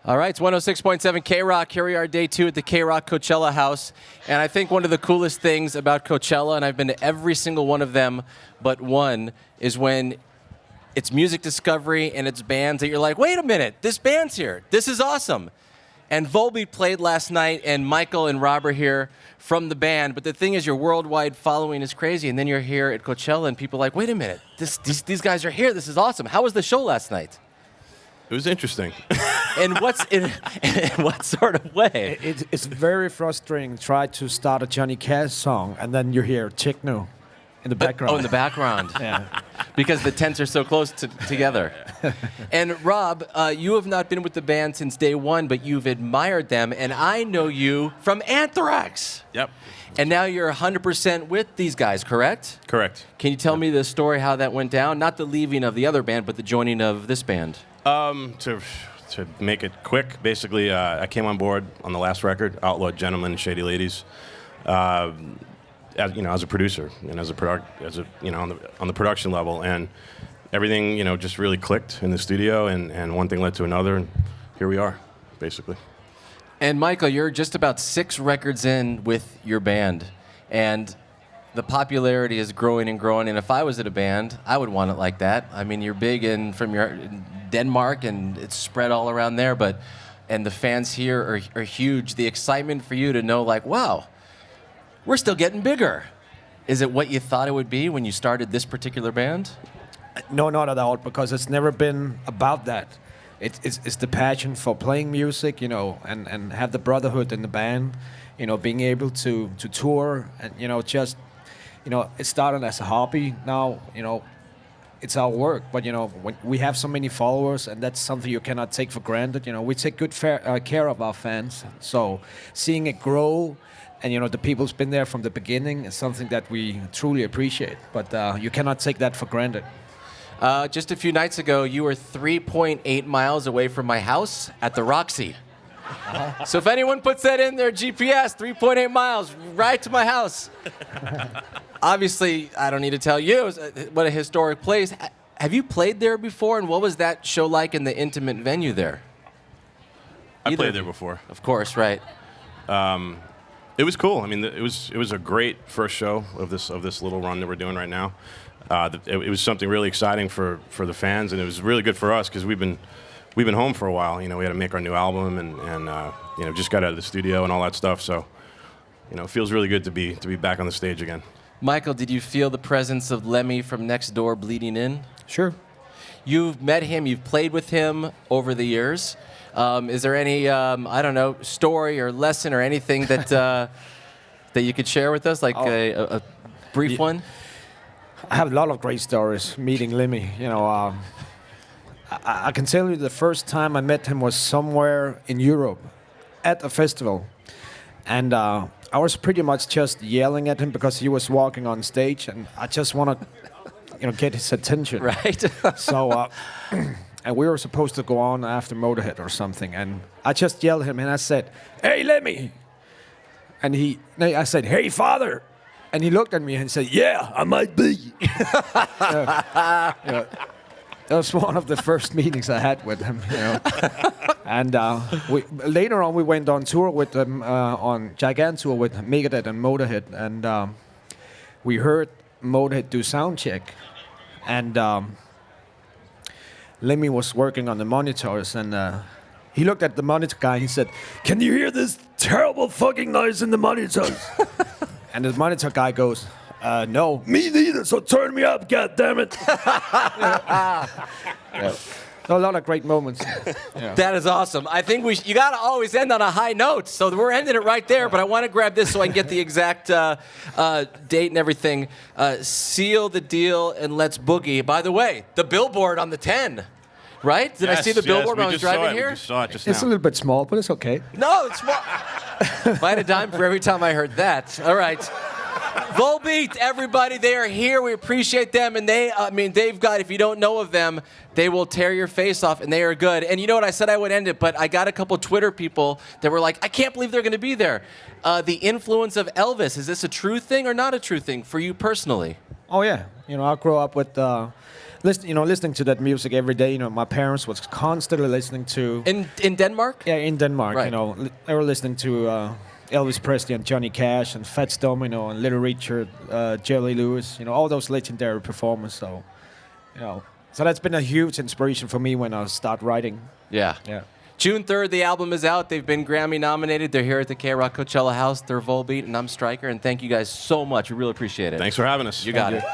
All right, it's 106.7 KROQ. Here we are, day 2 at the KROQ Coachella House. And I think one of the coolest things about Coachella, and I've been to every single one of them but one, is when it's music discovery and it's bands that you're like, wait a minute, this band's here. This is awesome. And Volbeat played last night, and Michael and Rob are here from the band. But the thing is, your worldwide following is crazy. And then you're here at Coachella, and people are like, wait a minute, these guys are here. This is awesome. How was the show last night? It was interesting. In what sort of way? It's very frustrating. Try to start a Johnny Cash song, and then you hear techno in the background. Oh, in the background. Yeah. Because the tents are so close together. And Rob, you have not been with the band since day one, but you've admired them, and I know you from Anthrax. Yep. And now you're 100% with these guys, correct? Correct. Can you tell me the story how that went down? Not the leaving of the other band, but the joining of this band. To make it quick, basically, I came on board on the last record, Outlawed Gentlemen and Shady Ladies, as a producer and on the production level, and everything just really clicked in the studio, and one thing led to another, and here we are, basically. And Michael, you're just about 6 records in with your band, and the popularity is growing and growing. And if I was at a band, I would want it like that. I mean, you're big in Denmark, and it's spread all around there. And the fans here are huge. The excitement for you to know, like, wow, we're still getting bigger. Is it what you thought it would be when you started this particular band? No, not at all, because it's never been about that. It's the passion for playing music, and have the brotherhood in the band, being able to tour, and it started as a hobby. Now, it's our work, but when we have so many followers, and that's something you cannot take for granted. We take good care of our fans, so seeing it grow, and the people's been there from the beginning is something that we truly appreciate. But you cannot take that for granted. Just a few nights ago, you were 3.8 miles away from my house at the Roxy. So if anyone puts that in their GPS, 3.8 miles, right to my house. Obviously, I don't need to tell you what a historic place. Have you played there before, and what was that show like in the intimate venue there? I played there before. Of course, right. It was cool. I mean, it was a great first show of this little run that we're doing right now. It was something really exciting for the fans, and it was really good for us because we've been home for a while. We had to make our new album, and just got out of the studio and all that stuff. So, it feels really good to be back on the stage again. Michael, did you feel the presence of Lemmy from next door bleeding in? Sure. You've met him. You've played with him over the years. Is there any story or lesson or anything that that you could share with us, like a brief one? I have a lot of great stories meeting Lemmy. I can tell you the first time I met him was somewhere in Europe at a festival. And I was pretty much just yelling at him because he was walking on stage, and I just want to get his attention. Right. So, and we were supposed to go on after Motorhead or something, and I just yelled at him, and I said, "Hey, Lemmy!" And I said, "Hey, father!" And he looked at me and said, "Yeah, I might be." That was one of the first meetings I had with him. And later on, we went on tour with him, on Gigantour with Megadeth and Motorhead, and we heard Motorhead do sound check, and Lemmy was working on the monitors, and he looked at the monitor guy and he said, "Can you hear this terrible fucking noise in the monitors?" And the monitor guy goes, "No, me neither, so turn me up, goddammit." A lot of great moments. Yeah. That is awesome. I think you got to always end on a high note, so we're ending it right there, but I want to grab this so I can get the exact date and everything. Seal the deal and let's boogie. By the way, the billboard on the 10, right? Did I see the billboard when I was driving here? We just saw it just now. It's a little bit small, but it's okay. No, it's small. If I had a dime for every time I heard that. All right. Volbeat, everybody, they are here. We appreciate them, and they've got, if you don't know of them, they will tear your face off, and they are good. And you know what, I said I would end it, but I got a couple Twitter people that were like, I can't believe they're going to be there. The influence of Elvis, is this a true thing or not a true thing for you personally? Oh, yeah. I grew up with listening to that music every day. My parents was constantly listening to. In Denmark? Yeah, in Denmark. Right. They were listening to Elvis Presley and Johnny Cash and Fats Domino and Little Richard, Jerry Lewis. All those legendary performers. So, so that's been a huge inspiration for me when I start writing. Yeah. Yeah. June 3rd, the album is out. They've been Grammy nominated. They're here at the KROQ Coachella House. They're Volbeat, and I'm Stryker. And thank you guys so much. We really appreciate it. Thanks for having us. You got it.